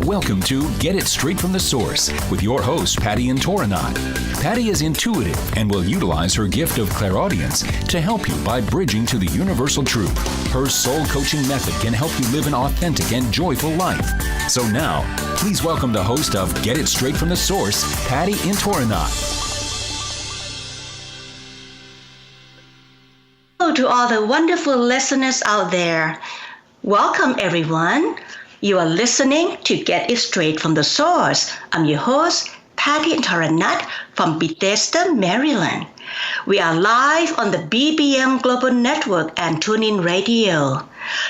Welcome to Get It Straight from the Source with your host, Patti Intoranat. Patti is intuitive and will utilize her gift of clairaudience to help you by bridging to the universal truth. Her soul coaching method can help you live an authentic and joyful life. So now, please welcome the host of Get It Straight from the Source, Patti Intoranat. Hello to all the wonderful listeners out there. Welcome, everyone. You are listening to Get It Straight from the Source. I'm your host, Patti Intoranat from Bethesda, Maryland. We are live on the BBM Global Network and TuneIn Radio.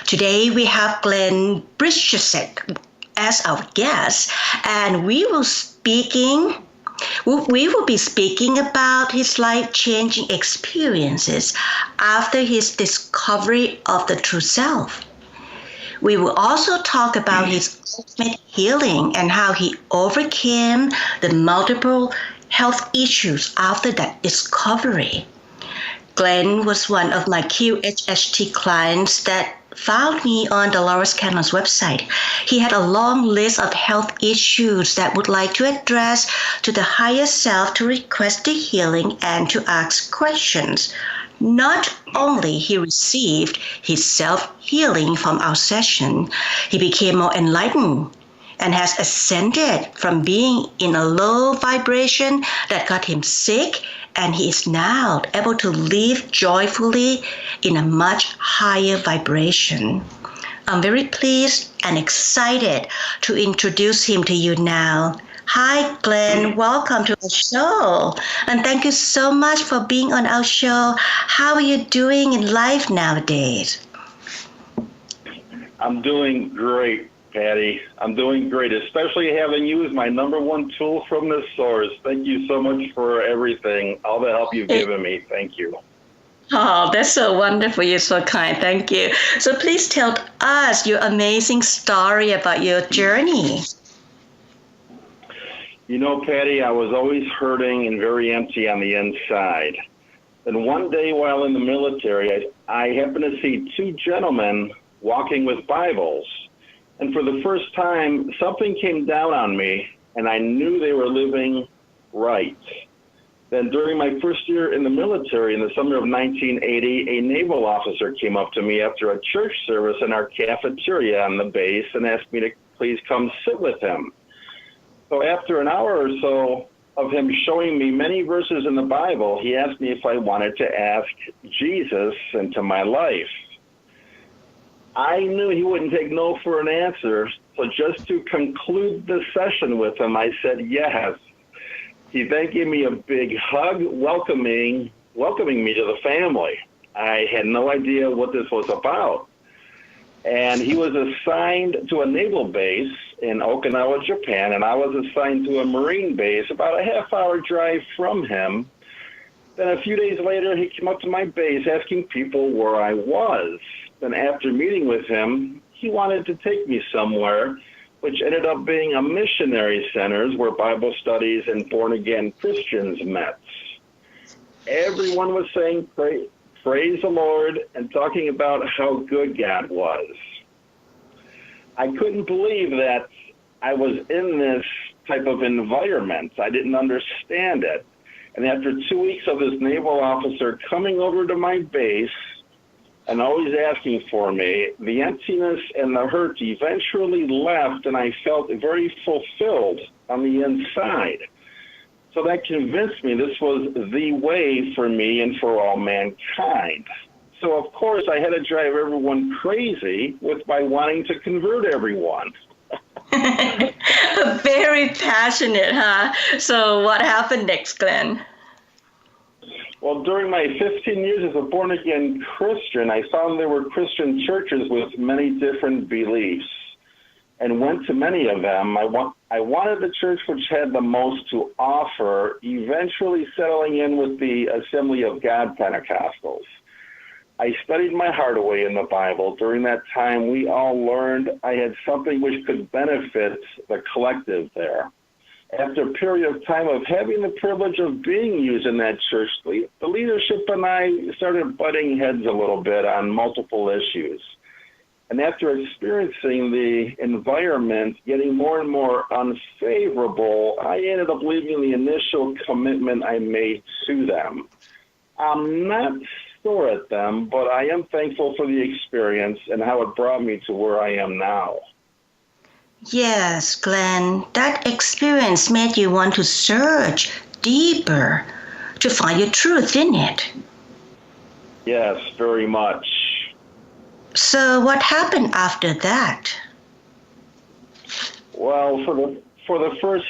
Today we have Glenn Bridgesek as our guest, and we will be speaking about his life-changing experiences after his discovery of the true self. We will also talk about his ultimate healing and how he overcame the multiple health issues after that discovery. Glenn was one of my QHHT clients that found me on Dolores Cannon's website. He had a long list of health issues that would like to address to the higher self to request the healing and to ask questions. Not only he received his self-healing from our session, he became more enlightened and has ascended from being in a low vibration that got him sick, and he is now able to live joyfully in a much higher vibration. I'm very pleased and excited to introduce him to you now. Hi, Glenn. Welcome to our show. And thank you so much for being on our show. How are you doing in life nowadays? I'm doing great, Patti. I'm doing great, especially having you as my number one tool from the source. Thank you so much for everything, all the help you've given me. Thank you. Oh, that's so wonderful. You're so kind. Thank you. So please tell us your amazing story about your journey. You know, Patti, I was always hurting and very empty on the inside. Then one day while in the military, I happened to see two gentlemen walking with Bibles. And for the first time, something came down on me, and I knew they were living right. Then during my first year in the military, in the summer of 1980, a naval officer came up to me after a church service in our cafeteria on the base and asked me to please come sit with him. So after an hour or so of him showing me many verses in the Bible, he asked me if I wanted to ask Jesus into my life. I knew he wouldn't take no for an answer, so just to conclude the session with him, I said yes. He then gave me a big hug, welcoming me to the family. I had no idea what this was about. And he was assigned to a naval base in Okinawa, Japan, and I was assigned to a Marine base about a half-hour drive from him. Then a few days later, he came up to my base asking people where I was. Then after meeting with him, he wanted to take me somewhere, which ended up being a missionary center where Bible studies and born-again Christians met. Everyone was saying, praise the Lord, and talking about how good God was. I couldn't believe that I was in this type of environment. I didn't understand it. And after 2 weeks of this naval officer coming over to my base and always asking for me, the emptiness and the hurt eventually left, and I felt very fulfilled on the inside. So that convinced me this was the way for me and for all mankind. So, of course, I had to drive everyone crazy by wanting to convert everyone. Very passionate, huh? So what happened next, Glenn? Well, during my 15 years as a born-again Christian, I found there were Christian churches with many different beliefs and went to many of them. I wanted the church which had the most to offer, eventually settling in with the Assembly of God Pentecostals. I studied my heart away in the Bible. During that time, we all learned I had something which could benefit the collective there. After a period of time of having the privilege of being used in that church, the leadership and I started butting heads a little bit on multiple issues. And after experiencing the environment getting more and more unfavorable, I ended up leaving the initial commitment I made to them. I'm not sore at them, but I am thankful for the experience and how it brought me to where I am now. Yes, Glenn, that experience made you want to search deeper to find your truth in it. Yes, very much. So what happened after that? Well, for the first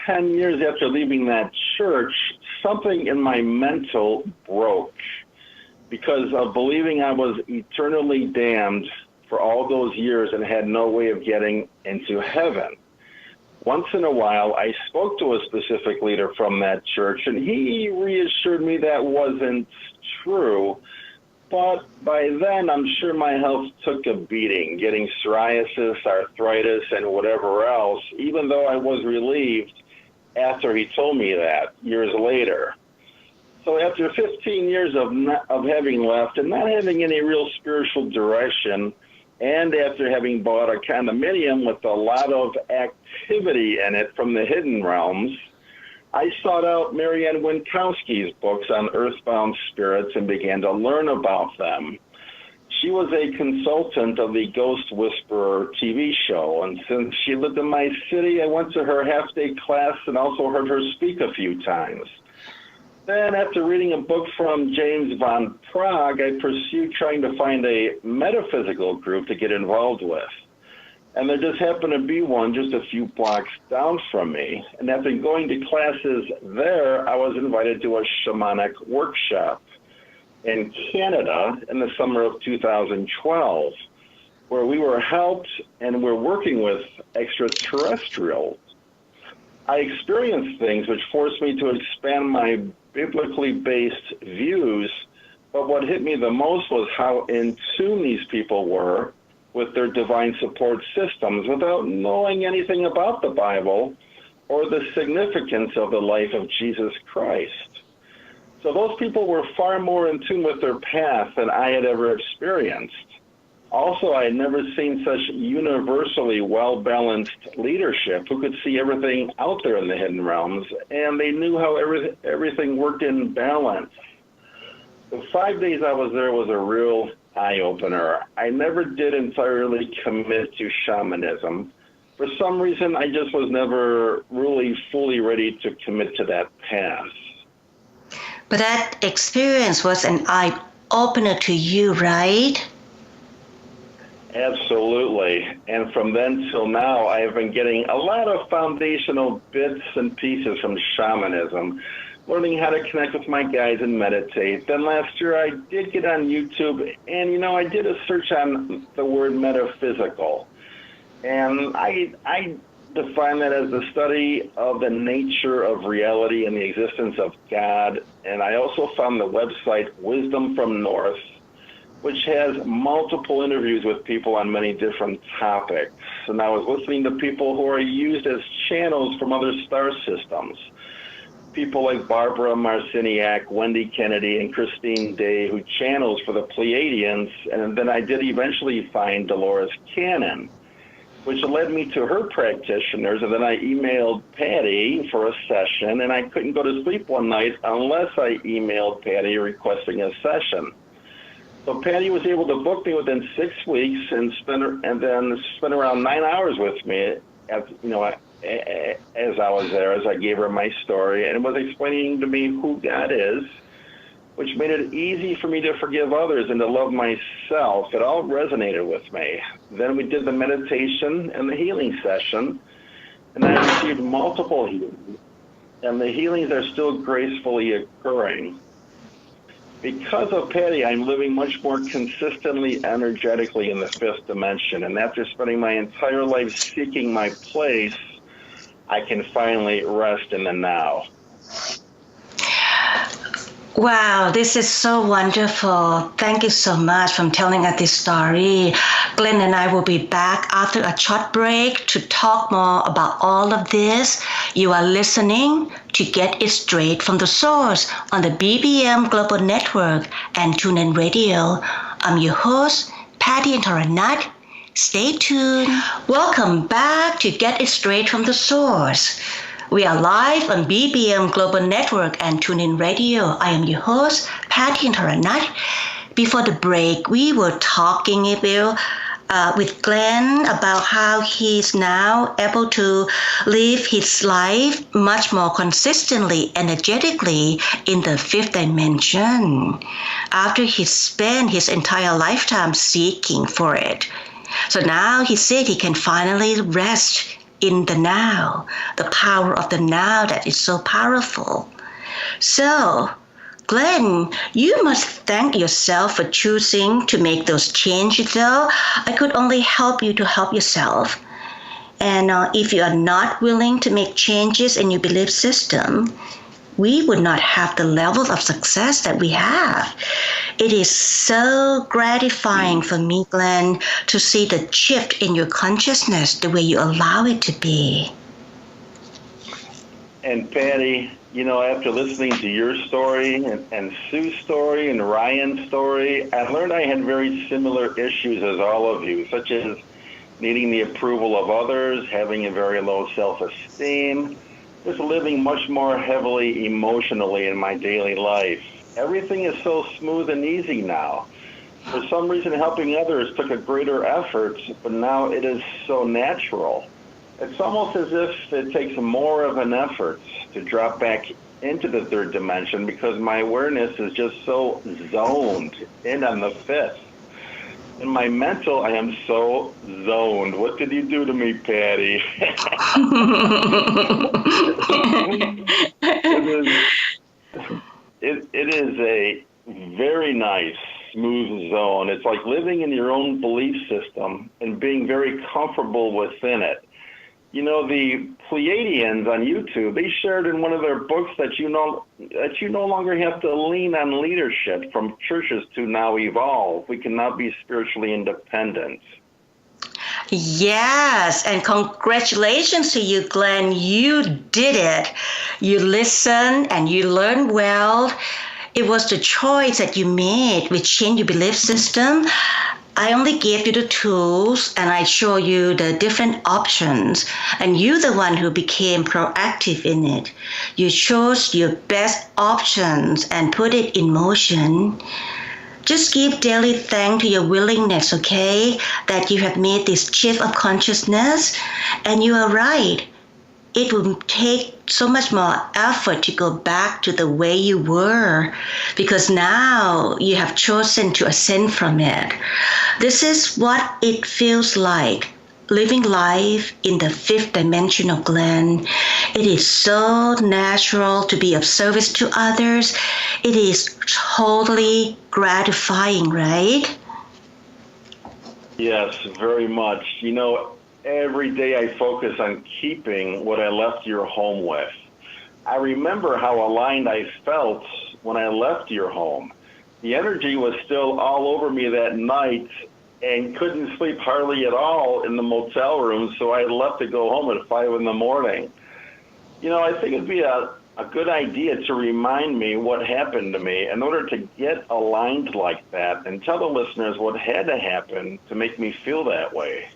10 years after leaving that church, something in my mental broke because of believing I was eternally damned for all those years and had no way of getting into heaven. Once in a while, I spoke to a specific leader from that church, and he reassured me that wasn't true. But by then, I'm sure my health took a beating, getting psoriasis, arthritis, and whatever else, even though I was relieved after he told me that years later. So after 15 years of having left and not having any real spiritual direction, and after having bought a condominium with a lot of activity in it from the hidden realms, I sought out Marianne Winkowski's books on earthbound spirits and began to learn about them. She was a consultant of the Ghost Whisperer TV show, and since she lived in my city, I went to her half-day class and also heard her speak a few times. Then, after reading a book from James von Prague, I pursued trying to find a metaphysical group to get involved with. And there just happened to be one just a few blocks down from me. And after going to classes there, I was invited to a shamanic workshop in Canada in the summer of 2012, where we were helped and we're working with extraterrestrials. I experienced things which forced me to expand my biblically based views, but what hit me the most was how in tune these people were with their divine support systems without knowing anything about the Bible or the significance of the life of Jesus Christ. So those people were far more in tune with their path than I had ever experienced. Also, I had never seen such universally well-balanced leadership who could see everything out there in the hidden realms, and they knew how everything worked in balance. The 5 days I was there was a real eye-opener. I never did entirely commit to shamanism. For some reason, I just was never really fully ready to commit to that path. But that experience was an eye-opener to you, right? Absolutely. And from then till now, I have been getting a lot of foundational bits and pieces from shamanism, learning how to connect with my guides and meditate. Then last year, I did get on YouTube, and, I did a search on the word metaphysical. And I define that as the study of the nature of reality and the existence of God. And I also found the website Wisdom from North, which has multiple interviews with people on many different topics. And I was listening to people who are used as channels from other star systems. People like Barbara Marciniak, Wendy Kennedy, and Christine Day, who channels for the Pleiadians. And then I did eventually find Dolores Cannon, which led me to her practitioners. And then I emailed Patti for a session, and I couldn't go to sleep one night unless I emailed Patti requesting a session. So Patti was able to book me within 6 weeks and then spend around 9 hours with me, as I was there, as I gave her my story, and was explaining to me who God is, which made it easy for me to forgive others and to love myself. It all resonated with me. Then we did the meditation and the healing session, and I received multiple healings, and the healings are still gracefully occurring. Because of Patti, I'm living much more consistently, energetically in the fifth dimension. And after spending my entire life seeking my place, I can finally rest in the now. Wow, this is so wonderful. Thank you so much for telling us this story. Glenn and I will be back after a short break to talk more about all of this. You are listening to Get It Straight from the Source on the BBM Global Network and TuneIn Radio. I'm your host, Patti Intoranat. Stay tuned. Welcome back to Get It Straight from the Source. We are live on BBM Global Network and TuneIn Radio. I am your host, Patti Intoranat. Before the break, we were talking with Glenn about how he's now able to live his life much more consistently, energetically in the fifth dimension after he spent his entire lifetime seeking for it. So now he said he can finally rest in the now, the power of the now that is so powerful. So, Glenn, you must thank yourself for choosing to make those changes, though. I could only help you to help yourself. And if you are not willing to make changes in your belief system, we would not have the level of success that we have. It is so gratifying for me, Glenn, to see the shift in your consciousness the way you allow it to be. And Patti, after listening to your story and Sue's story and Ryan's story, I learned I had very similar issues as all of you, such as needing the approval of others, having a very low self-esteem, just living much more heavily emotionally in my daily life. Everything is so smooth and easy now. For some reason, helping others took a greater effort, but now it is so natural. It's almost as if it takes more of an effort to drop back into the third dimension because my awareness is just so zoned in on the fifth. In my mental, I am so zoned. What did you do to me, Patti? It is a very nice, smooth zone. It's like living in your own belief system and being very comfortable within it. The Pleiadians on YouTube, they shared in one of their books that you no longer have to lean on leadership from churches to now evolve. We can now be spiritually independent. Yes, and congratulations to you, Glenn. You did it. You listened and you learned well. It was the choice that you made which changed your belief system. I only gave you the tools and I show you the different options, and you're the one who became proactive in it. You chose your best options and put it in motion. Just give daily thanks to your willingness, okay, that you have made this shift of consciousness. And you are right. It will take so much more effort to go back to the way you were because now you have chosen to ascend from it. This is what it feels like, living life in the fifth dimension of Glenn. It is so natural to be of service to others. It is totally gratifying, right? Yes, very much. Every day I focus on keeping what I left your home with. I remember how aligned I felt when I left your home. The energy was still all over me that night and couldn't sleep hardly at all in the motel room, so I left to go home at 5 in the morning. I think it'd be a good idea to remind me what happened to me in order to get aligned like that and tell the listeners what had to happen to make me feel that way.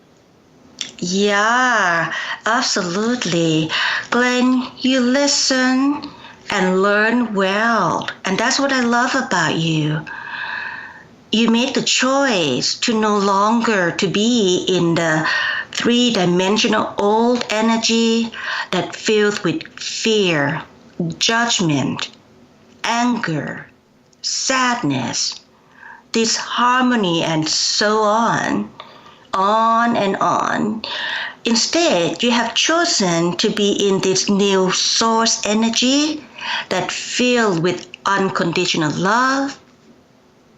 Yeah, absolutely. Glenn, you listen and learn well. And that's what I love about you. You made the choice to no longer to be in the three-dimensional old energy that filled with fear, judgment, anger, sadness, disharmony, and so on and on. Instead, you have chosen to be in this new source energy that filled with unconditional love,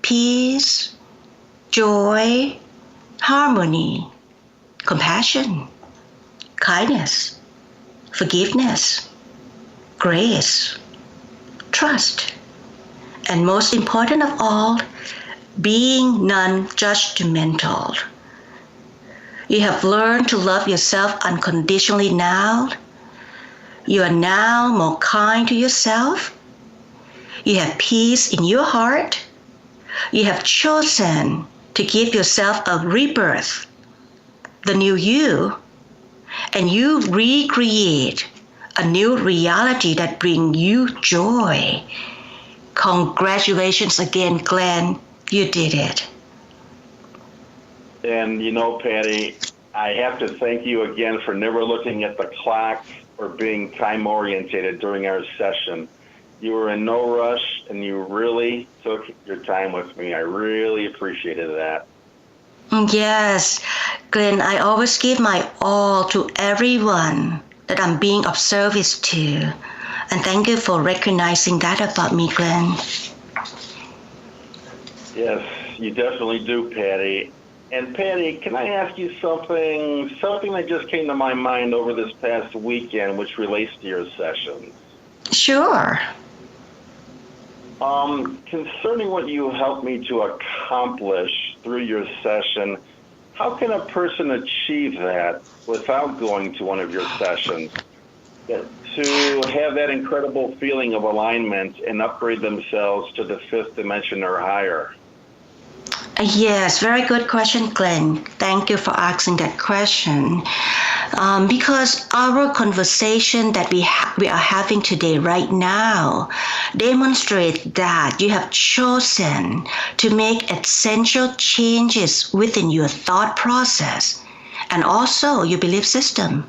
peace, joy, harmony, compassion, kindness, forgiveness, grace, trust, and most important of all, being non-judgmental. You have learned to love yourself unconditionally now. You are now more kind to yourself. You have peace in your heart. You have chosen to give yourself a rebirth the new you, and you recreate a new reality that brings you joy. Congratulations again, Glenn. You did it. And Patti, I have to thank you again for never looking at the clock or being time orientated during our session. You were in no rush and you really took your time with me. I really appreciated that. Yes, Glenn, I always give my all to everyone that I'm being of service to. And thank you for recognizing that about me, Glenn. Yes, you definitely do, Patti. And Patti, can I ask you something that just came to my mind over this past weekend, which relates to your sessions? Sure. Concerning what you helped me to accomplish through your session, how can a person achieve that without going to one of your sessions? To have that incredible feeling of alignment and upgrade themselves to the fifth dimension or higher? Yes, very good question, Glenn. Thank you for asking that question. Because our conversation that we are having today, right now, demonstrate that you have chosen to make essential changes within your thought process and also your belief system.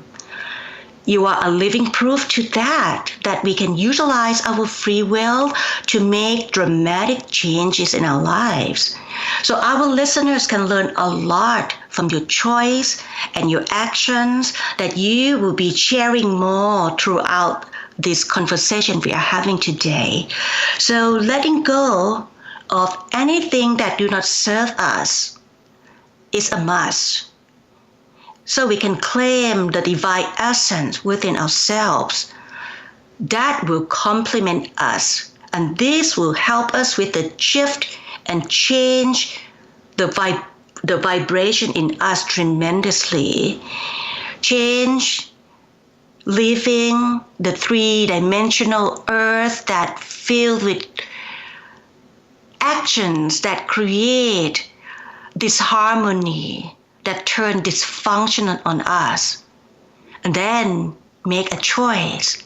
You are a living proof to that we can utilize our free will to make dramatic changes in our lives. So our listeners can learn a lot from your choice and your actions that you will be sharing more throughout this conversation we are having today. So letting go of anything that do not serve us is a must. So we can claim the divine essence within ourselves that will complement us. And this will help us with the shift and change the vibration in us tremendously. Change living the three-dimensional earth that filled with actions that create disharmony, that turn dysfunction on us, and then make a choice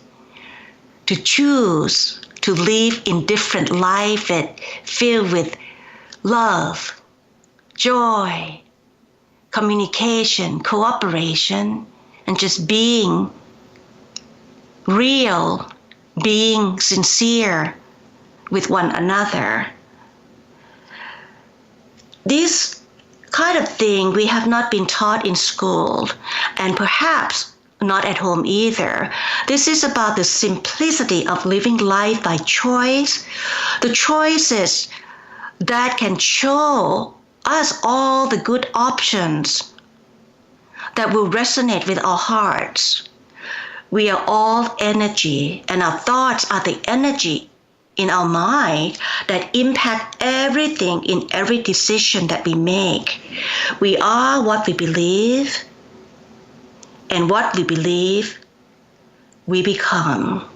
to choose to live in different life that filled with love, joy, communication, cooperation, and just being real, being sincere with one another. This kind of thing we have not been taught in school, and perhaps not at home either. This is about the simplicity of living life by choice, the choices that can show us all the good options that will resonate with our hearts. We are all energy, and our thoughts are the energy in our mind that impact everything in every decision that we make. We are what we believe, and what we believe, we become.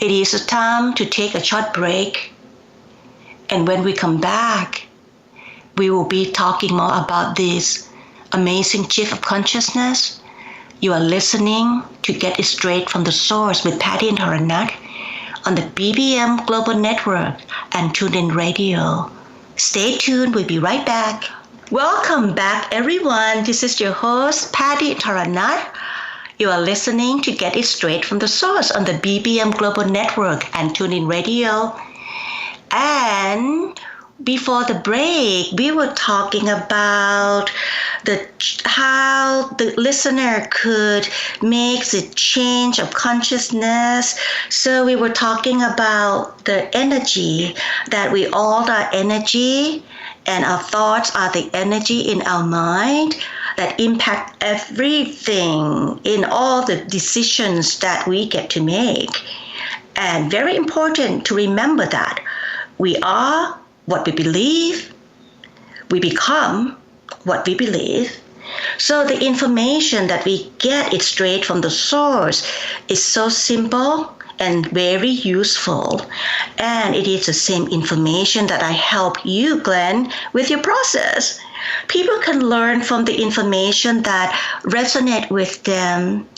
It is a time to take a short break, and when we come back, we will be talking more about this amazing shift of consciousness. You are listening to Get It Straight from the Source with Patti and Intoranat on the BBM Global Network and TuneIn Radio. Stay tuned, we'll be right back. Welcome back, everyone. This is your host, Patti Intoranat. You are listening to Get It Straight from the Source on the BBM Global Network and TuneIn Radio. And before the break, we were talking about how the listener could make the change of consciousness. So we were talking about the energy, that we all are energy, and our thoughts are the energy in our mind that impact everything in all the decisions that we get to make. And very important to remember that we are what we believe, we become what we believe. So the information that we get it straight from the source is so simple and very useful. And it is the same information that I help you, Glenn, with your process. People can learn from the information that resonate with them,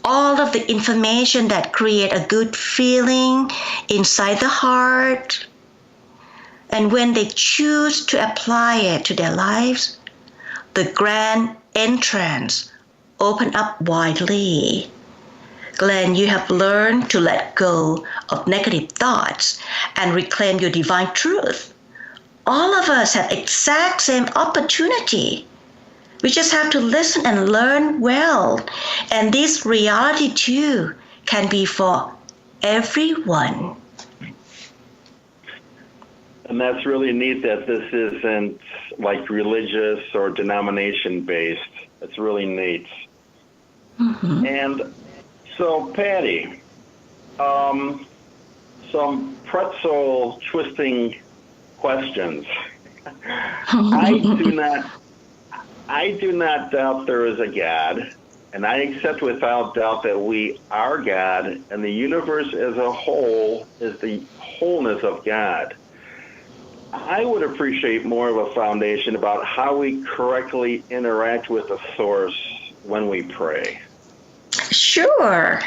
all of the information that create a good feeling inside the heart. And when they choose to apply it to their lives, the grand entrance open up widely. Glenn, you have learned to let go of negative thoughts and reclaim your divine truth. All of us have exact same opportunity. We just have to listen and learn well. And this reality too can be for everyone. And that's really neat that this isn't like religious or denomination based. It's really neat. Mm-hmm. And so, Patti, some pretzel twisting questions. I do not doubt there is a God, and I accept without doubt that we are God, and the universe as a whole is the wholeness of God. I would appreciate more of a foundation about how we correctly interact with the source when we pray. Sure.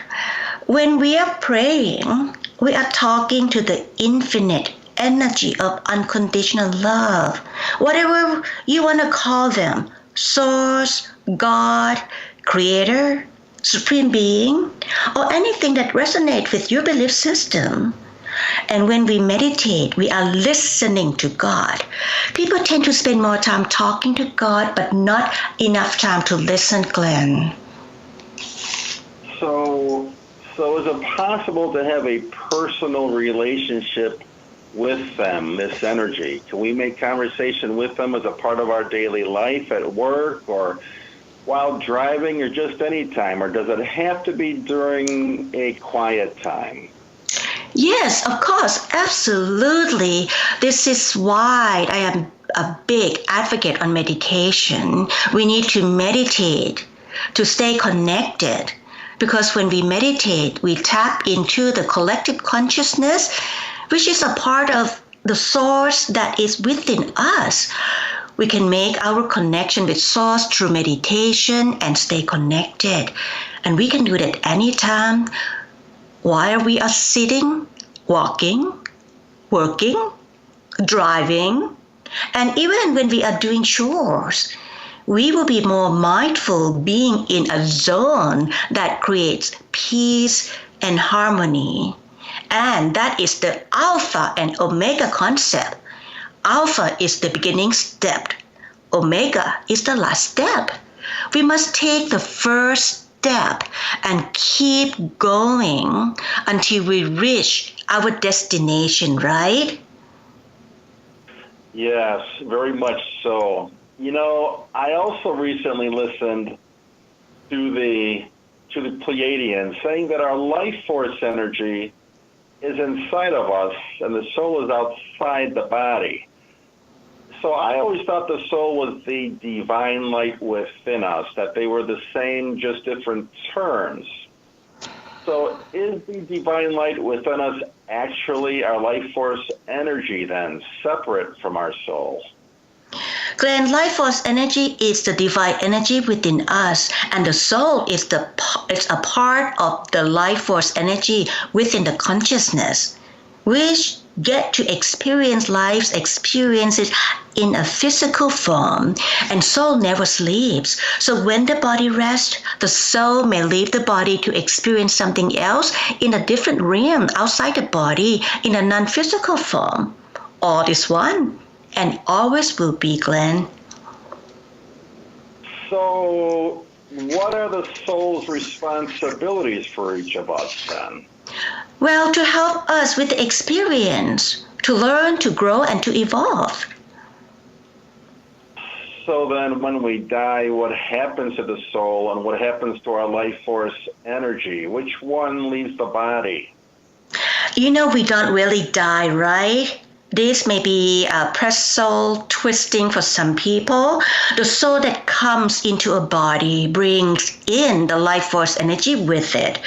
When we are praying, we are talking to the infinite energy of unconditional love, whatever you want to call them, source, God, creator, supreme being, or anything that resonates with your belief system. And when we meditate, we are listening to God. People tend to spend more time talking to God, but not enough time to listen, Glenn. So is it possible to have a personal relationship with them, this energy? Can we make conversation with them as a part of our daily life at work or while driving or just any time? Or does it have to be during a quiet time? Yes, of course, absolutely. This is why I am a big advocate on meditation. We need to meditate to stay connected, because when we meditate, we tap into the collective consciousness, which is a part of the source that is within us. We can make our connection with source through meditation and stay connected. And we can do that anytime while we are sitting, walking, working, driving, and even when we are doing chores. We will be more mindful being in a zone that creates peace and harmony. And that is the Alpha and Omega concept. Alpha is the beginning step. Omega is the last step. We must take the first step and keep going until we reach our destination, right? Yes, very much so. You know, I also recently listened to the Pleiadians saying that our life force energy is inside of us and the soul is outside the body. So I always thought the soul was the divine light within us, that they were the same, just different terms. So is the divine light within us actually our life force energy then, separate from our soul? Glenn, life force energy is the divine energy within us, and the soul is it's a part of the life force energy within the consciousness, which get to experience life's experiences in a physical form, and soul never sleeps. So when the body rests, the soul may leave the body to experience something else in a different realm outside the body in a non-physical form. All is one and always will be, Glenn. So what are the soul's responsibilities for each of us then? Well, to help us with the experience, to learn, to grow, and to evolve. So then when we die, what happens to the soul and what happens to our life force energy? Which one leaves the body? You know, we don't really die, right? This may be a pretzel twisting for some people. The soul that comes into a body brings in the life force energy with it.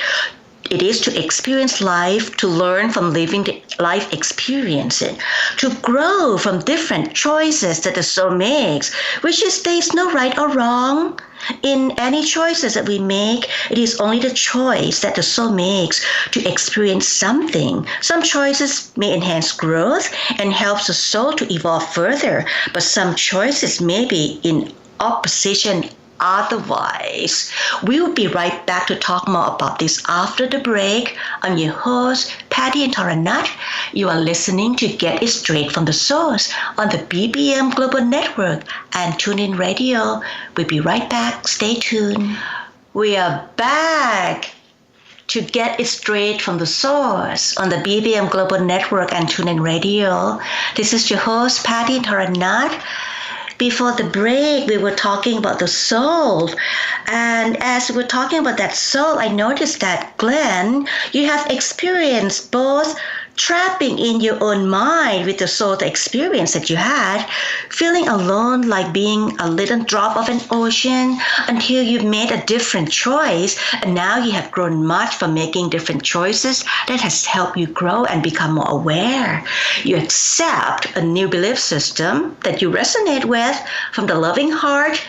it is to experience life, to learn from living the life experiences, to grow from different choices that the soul makes, which is there's no right or wrong. In any choices that we make, it is only the choice that the soul makes to experience something. Some choices may enhance growth and helps the soul to evolve further, but some choices may be in opposition otherwise. We will be right back to talk more about this after the break. I'm your host, Patti Intoranat. You are listening to Get It Straight from the Source on the BBM Global Network and TuneIn Radio. We'll be right back. Stay tuned. We are back to Get It Straight from the Source on the BBM Global Network and TuneIn Radio. This is your host, Patti Intoranat. Before the break, we were talking about the soul. And as we were talking about that soul, I noticed that, Glenn, you have experienced both trapping in your own mind with the soul experience that you had, feeling alone like being a little drop of an ocean until you made a different choice. And now you have grown much from making different choices that has helped you grow and become more aware. You accept a new belief system that you resonate with from the loving heart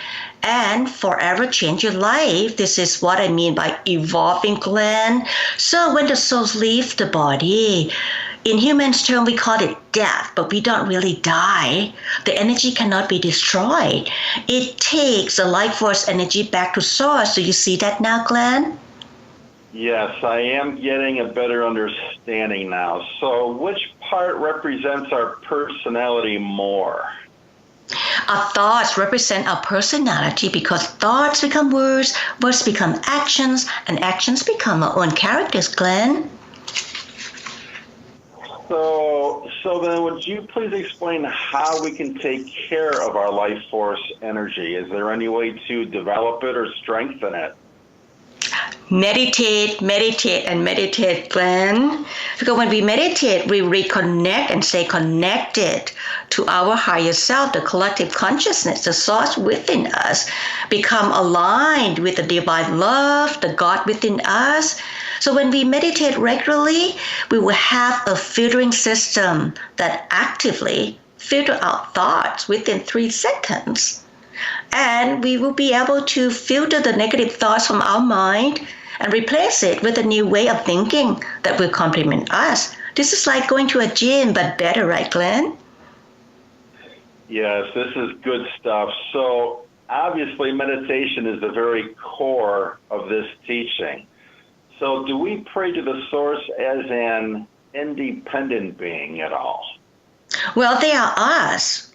and forever change your life. This is what I mean by evolving, Glenn. So when the souls leave the body, in humans' term, we call it death, but we don't really die. The energy cannot be destroyed. It takes the life force energy back to source. Do you see that now, Glenn? Yes, I am getting a better understanding now. So which part represents our personality more? Our thoughts represent our personality because thoughts become words, words become actions, and actions become our own characters, Glenn. So then would you please explain how we can take care of our life force energy? Is there any way to develop it or strengthen it? Meditate, Glenn. Because when we meditate, we reconnect and stay connected to our higher self, the collective consciousness, the source within us, become aligned with the divine love, the God within us. So when we meditate regularly, we will have a filtering system that actively filter out thoughts within 3 seconds. And we will be able to filter the negative thoughts from our mind and replace it with a new way of thinking that will complement us. This is like going to a gym, but better, right, Glenn? Yes, this is good stuff. So obviously meditation is the very core of this teaching. So do we pray to the source as an independent being at all? Well, they are us.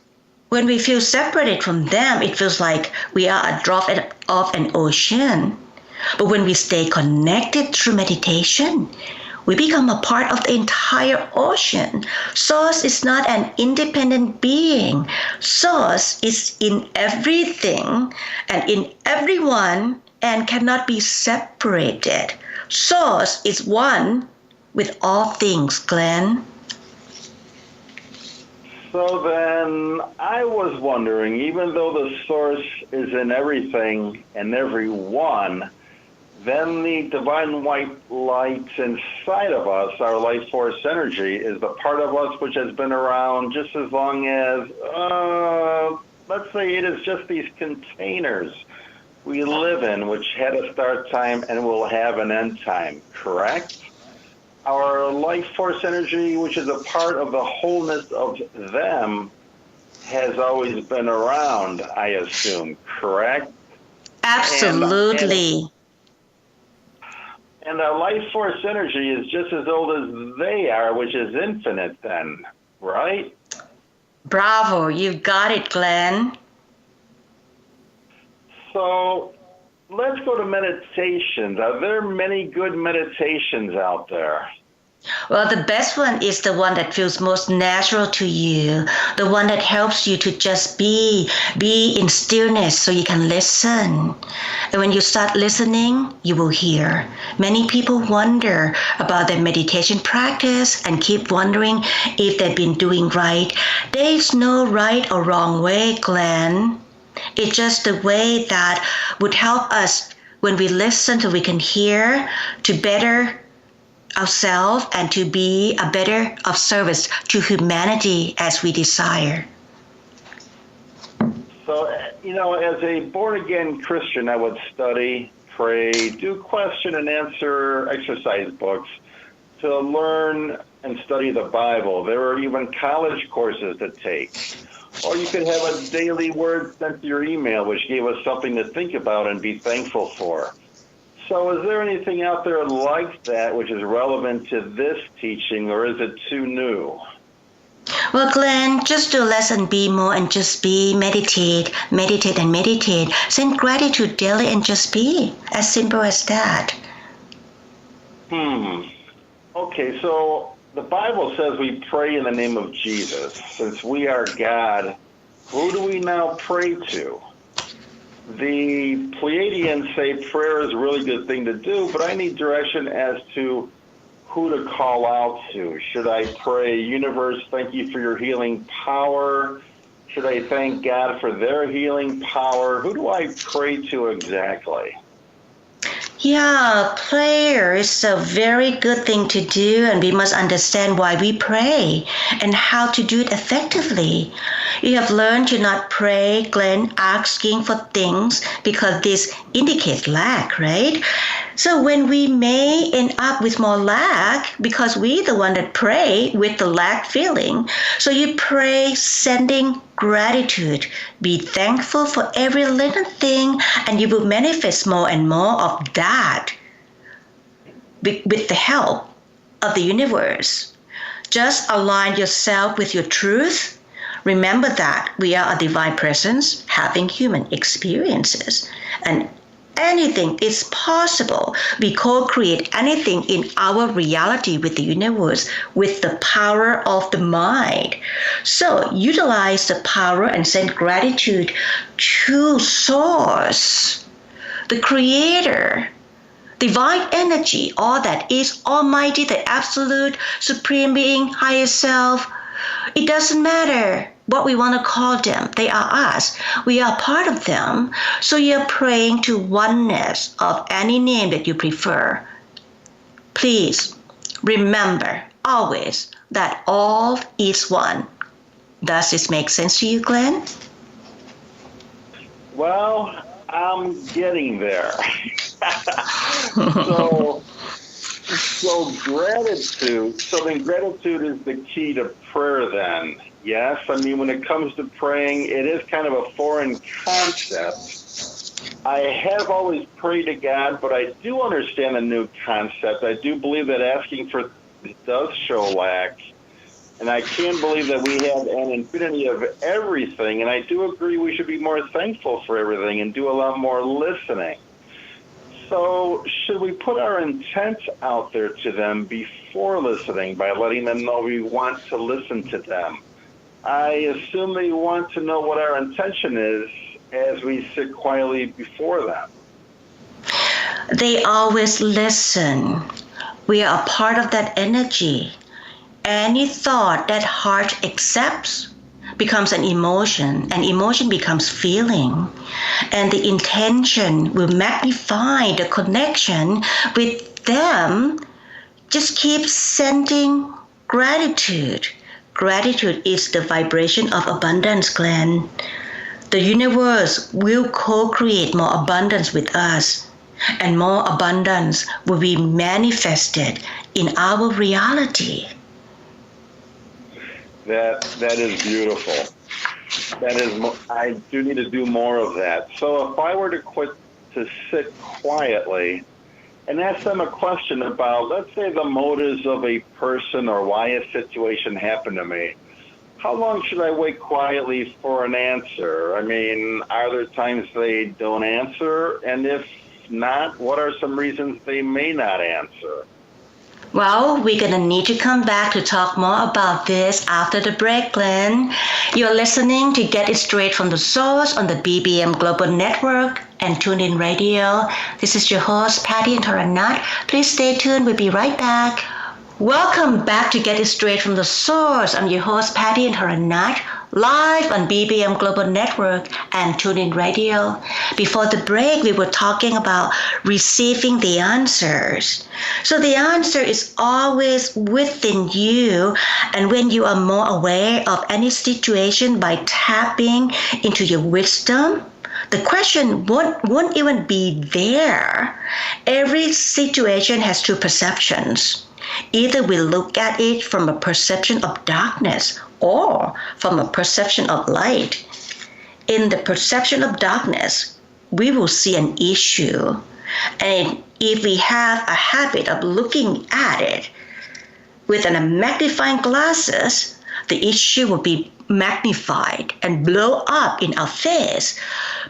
When we feel separated from them, it feels like we are a drop of an ocean. But when we stay connected through meditation, we become a part of the entire ocean. Source is not an independent being. Source is in everything and in everyone and cannot be separated. Source is one with all things, Glenn. So then I was wondering, even though the source is in everything and everyone, then the divine white light inside of us, our life force energy, is the part of us which has been around just as long as, let's say it is just these containers we live in, which had a start time and will have an end time, correct? Our life force energy, which is a part of the wholeness of them, has always been around, I assume, correct? Absolutely. And our life force energy is just as old as they are, which is infinite then, right? Bravo, you've got it, Glenn. So let's go to meditations. Are there many good meditations out there? Well, the best one is the one that feels most natural to you, the one that helps you to just be in stillness so you can listen. And when you start listening, you will hear. Many people wonder about their meditation practice and keep wondering if they've been doing right. There's no right or wrong way, Glenn. It's just the way that would help us when we listen so we can hear to better ourselves and to be a better of service to humanity as we desire. So, as a born-again Christian, I would study, pray, do question and answer exercise books to learn and study the Bible. There are even college courses to take. Or you could have a daily word sent to your email, which gave us something to think about and be thankful for. So is there anything out there like that which is relevant to this teaching, or is it too new? Well, Glenn, just do less and be more and just be. Meditate and meditate. Send gratitude daily and just be. As simple as that. Okay, so the Bible says we pray in the name of Jesus. Since we are God, who do we now pray to? The Pleiadians say prayer is a really good thing to do, but I need direction as to who to call out to. Should I pray, universe, thank you for your healing power? Should I thank God for their healing power? Who do I pray to exactly? Yeah, prayer is a very good thing to do, and we must understand why we pray and how to do it effectively. You have learned to not pray, Glenn, asking for things because this indicates lack, right? So when we may end up with more lack because we the one that pray with the lack feeling. So you pray sending gratitude. Be thankful for every little thing and you will manifest more and more of that with the help of the universe. Just align yourself with your truth. Remember that we are a divine presence having human experiences, and anything is possible. We co-create anything in our reality with the universe with the power of the mind. So utilize the power and send gratitude to Source, the Creator, divine energy, all that is Almighty, the Absolute, Supreme Being, Higher Self. It doesn't matter what we want to call them. They are us. We are part of them. So you're praying to oneness of any name that you prefer. Please remember always that all is one. Does this make sense to you, Glenn? Well, I'm getting there. So gratitude. So then gratitude is the key to prayer then. Yes, I mean, when it comes to praying, it is kind of a foreign concept. I have always prayed to God, but I do understand the new concept. I do believe that asking for does show lack, and I can believe that we have an infinity of everything, and I do agree we should be more thankful for everything and do a lot more listening. So should we put our intent out there to them before listening by letting them know we want to listen to them? I assume they want to know what our intention is as we sit quietly before them. They always listen. We are a part of that energy. Any thought that heart accepts becomes an emotion, and emotion becomes feeling. And the intention will magnify the connection with them. Just keep sending gratitude. Gratitude is the vibration of abundance, Glenn. The universe will co-create more abundance with us, and more abundance will be manifested in our reality. That is beautiful. I do need to do more of that. So if I were to sit quietly and ask them a question about, let's say, the motives of a person or why a situation happened to me, how long should I wait quietly for an answer? I mean, are there times they don't answer? And if not, what are some reasons they may not answer? Well, we're going to need to come back to talk more about this after the break, Glenn. You're listening to Get It Straight from the Source on the BBM Global Network and TuneIn Radio. This is your host, Patti Intoranat. Please stay tuned. We'll be right back. Welcome back to Get It Straight from the Source. I'm your host, Patti Intoranat. live on BBM Global Network and TuneIn Radio. Before the break, we were talking about receiving the answers. So the answer is always within you, and when you are more aware of any situation by tapping into your wisdom, the question won't even be there. Every situation has two perceptions. Either we look at it from a perception of darkness or from a perception of light. In the perception of darkness, we will see an issue. And if we have a habit of looking at it with a magnifying glasses, the issue will be magnified and blow up in our face.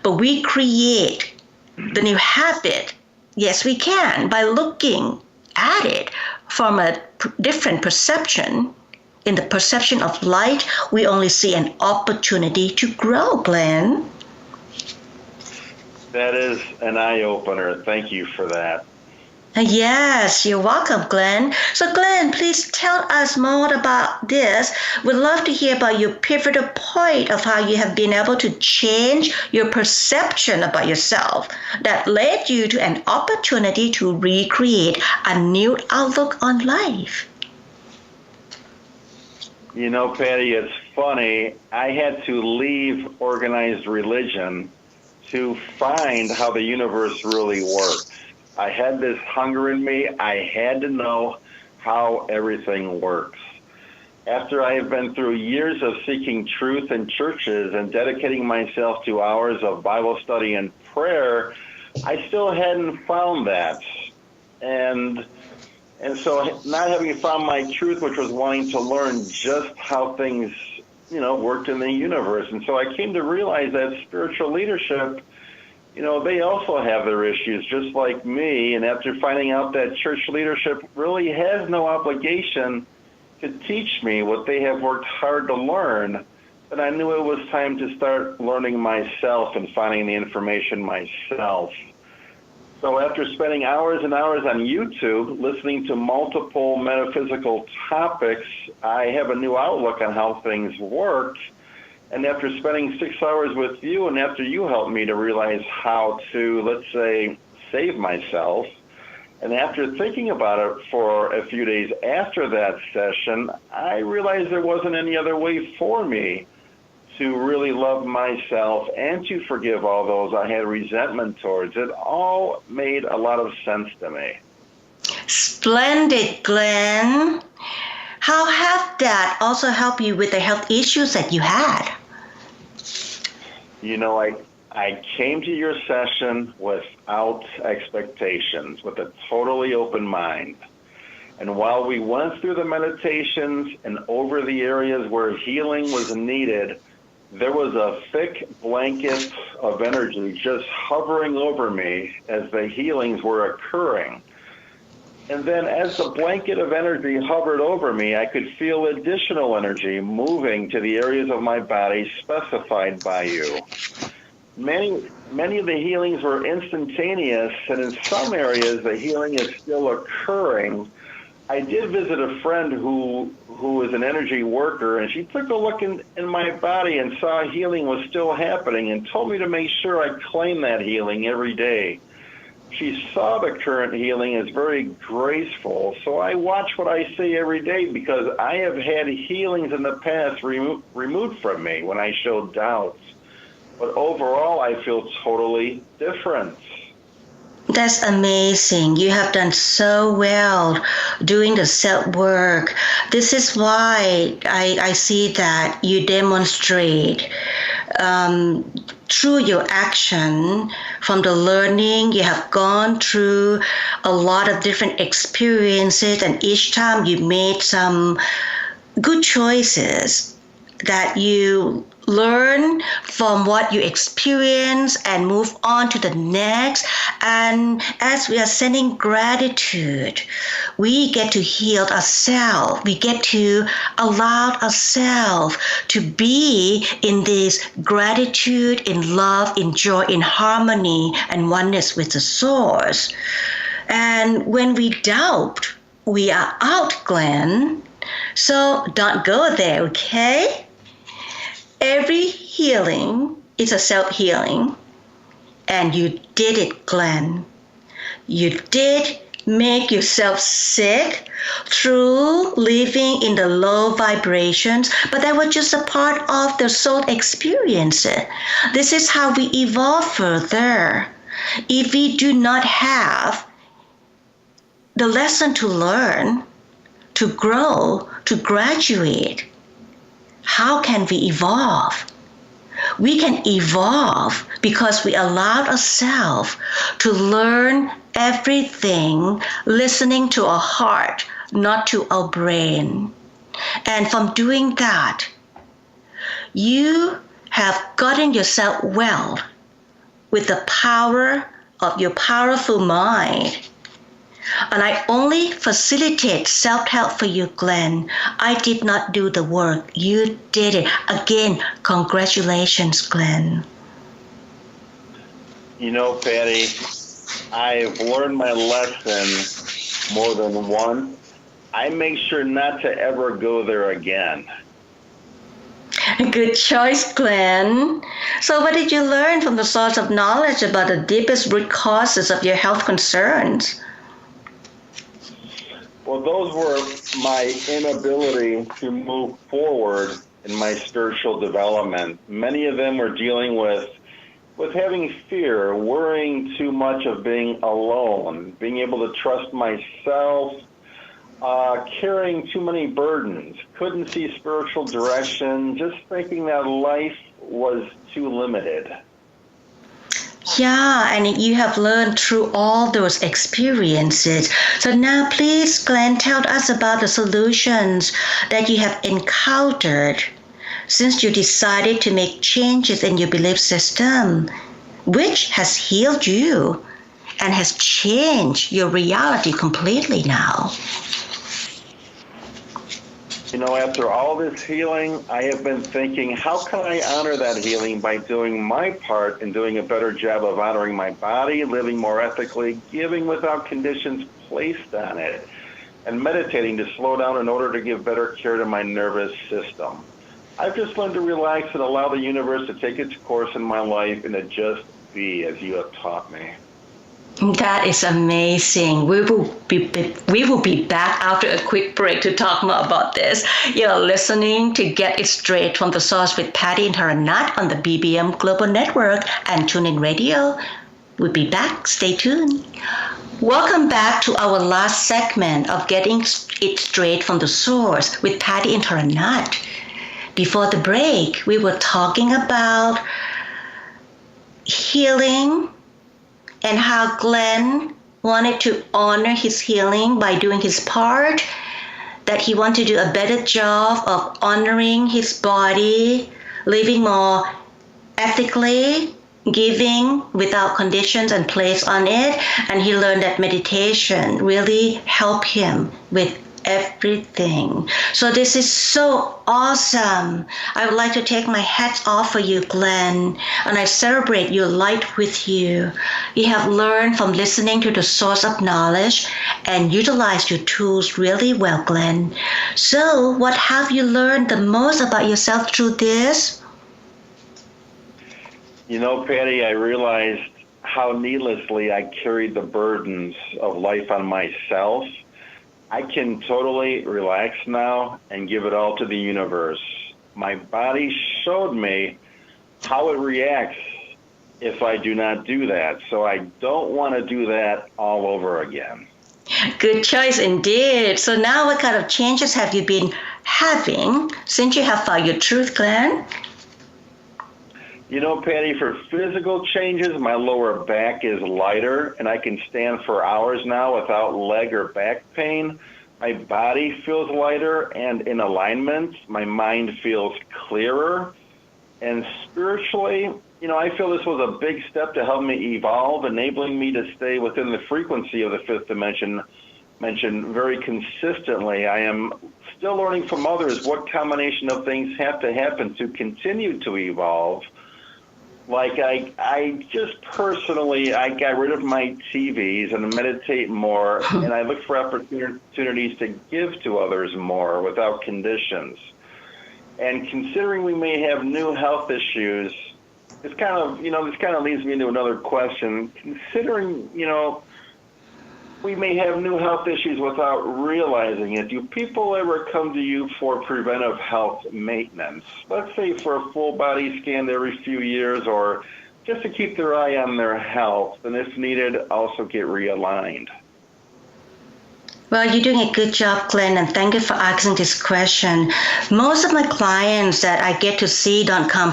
But we create the new habit. Yes, we can, by looking at it from a different perception. In the perception of light, we only see an opportunity to grow, Glenn. That is an eye-opener. Thank you for that. Yes, you're welcome, Glenn. So, Glenn, please tell us more about this. We'd love to hear about your pivotal point of how you have been able to change your perception about yourself that led you to an opportunity to recreate a new outlook on life. You know, Patti, it's funny. I had to leave organized religion to find how the universe really works. I had this hunger in me. I had to know how everything works. After I have been through years of seeking truth in churches and dedicating myself to hours of Bible study and prayer, I still hadn't found that. And so not having found my truth, which was wanting to learn just how things, worked in the universe. And so I came to realize that spiritual leadership, they also have their issues just like me. And after finding out that church leadership really has no obligation to teach me what they have worked hard to learn, then I knew it was time to start learning myself and finding the information myself. So after spending hours and hours on YouTube, listening to multiple metaphysical topics, I have a new outlook on how things work. And after spending 6 hours with you, and after you helped me to realize how to, let's say, save myself, and after thinking about it for a few days after that session, I realized there wasn't any other way for me to really love myself and to forgive all those I had resentment towards. It all made a lot of sense to me. Splendid, Glenn. How have that also helped you with the health issues that you had? I came to your session without expectations, with a totally open mind. And while we went through the meditations and over the areas where healing was needed, there was a thick blanket of energy just hovering over me as the healings were occurring. And then as the blanket of energy hovered over me, I could feel additional energy moving to the areas of my body specified by you. Many of the healings were instantaneous, and in some areas the healing is still occurring. I did visit a friend who is an energy worker, and she took a look in my body and saw healing was still happening and told me to make sure I claim that healing every day. She saw the current healing as very graceful, so I watch what I say every day because I have had healings in the past removed from me when I showed doubts. But overall, I feel totally different. That's amazing. You have done so well doing the self-work. This is why I see that you demonstrate through your action from the learning. You have gone through a lot of different experiences, and each time you made some good choices that you learn from what you experience and move on to the next. And as we are sending gratitude, we get to heal ourselves. We get to allow ourselves to be in this gratitude, in love, in joy, in harmony and oneness with the source. And when we doubt, we are out, Glenn. So don't go there, okay? Every healing is a self-healing, and you did it, Glenn. You did make yourself sick through living in the low vibrations, but that was just a part of the soul experience. This is how we evolve further. If we do not have the lesson to learn, to grow, to graduate, how can we evolve? We can evolve because we allowed ourselves to learn everything, listening to our heart, not to our brain. And from doing that, you have gotten yourself well with the power of your powerful mind. And I only facilitate self-help for you, Glenn. I did not do the work. You did it. Again, congratulations, Glenn. You know, Patti, I've learned my lesson more than once. I make sure not to ever go there again. Good choice, Glenn. So what did you learn from the source of knowledge about the deepest root causes of your health concerns? Well, those were my inability to move forward in my spiritual development. Many of them were dealing with having fear, worrying too much of being alone, being able to trust myself, carrying too many burdens, couldn't see spiritual direction, just thinking that life was too limited. Yeah, and you have learned through all those experiences. So now please, Glenn, tell us about the solutions that you have encountered since you decided to make changes in your belief system, which has healed you and has changed your reality completely now. You know, after all this healing, I have been thinking, how can I honor that healing by doing my part and doing a better job of honoring my body, living more ethically, giving without conditions placed on it, and meditating to slow down in order to give better care to my nervous system. I've just learned to relax and allow the universe to take its course in my life and to just be as you have taught me. That is amazing. We will be back after a quick break to talk more about this. You're listening to Get It Straight from the Source with Patti Intoranat on the BBM Global Network and TuneIn Radio. We'll be back. Stay tuned. Welcome back to our last segment of Getting It Straight from the Source with Patti Intoranat. Before the break, we were talking about healing and how Glenn wanted to honor his healing by doing his part, that he wanted to do a better job of honoring his body, living more ethically, giving without conditions and place on it, and he learned that meditation really helped him with everything. So this is so awesome. I would like to take my hats off for you, Glenn, and I celebrate your light with you. You have learned from listening to the source of knowledge and utilized your tools really well, Glenn. So what have you learned the most about yourself through this? You know, Patti, I realized how needlessly I carried the burdens of life on myself. I can totally relax now and give it all to the universe. My body showed me how it reacts if I do not do that. So I don't want to do that all over again. Good choice indeed. So now what kind of changes have you been having since you have found your truth, Glenn? You know, Patti, for physical changes, my lower back is lighter, and I can stand for hours now without leg or back pain. My body feels lighter and in alignment. My mind feels clearer. And spiritually, you know, I feel this was a big step to help me evolve, enabling me to stay within the frequency of the fifth dimension mentioned very consistently. I am still learning from others what combination of things have to happen to continue to evolve. Like I just personally, I got rid of my TVs and meditate more, and I look for opportunities to give to others more without conditions. And considering we may have new health issues, this kind of leads me into another question. Considering, we may have new health issues without realizing it, do people ever come to you for preventive health maintenance? Let's say for a full body scan every few years, or just to keep their eye on their health, and if needed, also get realigned. Well, you're doing a good job, Glenn, and thank you for asking this question. Most of my clients that I get to see don't come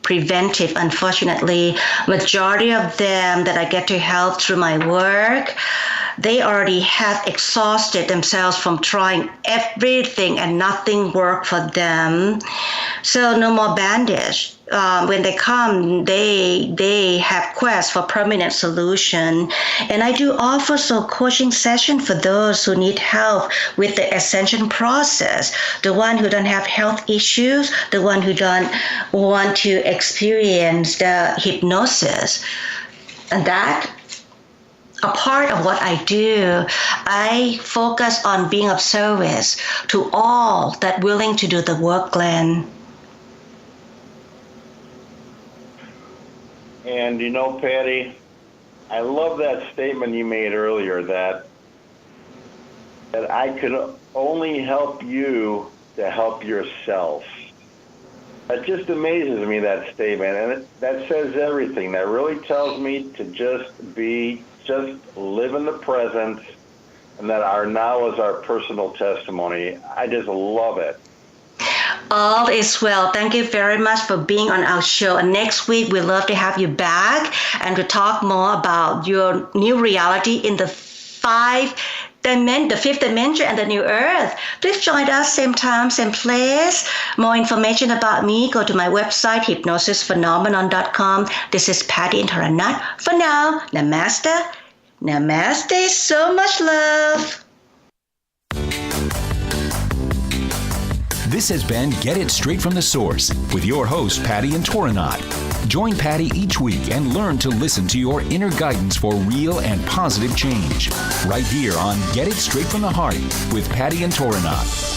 preventive, unfortunately. Majority of them that I get to help through my work, they already have exhausted themselves from trying everything and nothing worked for them. So no more bandage. When they come, they have quests for permanent solution. And I do offer coaching session for those who need help with the ascension process, the one who don't have health issues, the one who don't want to experience the hypnosis. And that a part of what I do, I focus on being of service to all that willing to do the work, Glenn. And Patti, I love that statement you made earlier that I could only help you to help yourself. That just amazes me, that statement, and that says everything. That really tells me to just live in the present, and that our now is our personal testimony. I just love it. All is well. Thank you very much for being on our show. And next week, we'd love to have you back and to talk more about your new reality in the fifth dimension and the new earth. Please join us same time, same place. More information about me, go to my website, hypnosisphenomenon.com. This is Patti Intoranat. For now, namaste. Namaste. So much love. This has been Get It Straight from the Source with your host, Patti Intoranat. Join Patti each week and learn to listen to your inner guidance for real and positive change. Right here on Get It Straight from the Heart with Patti Intoranat.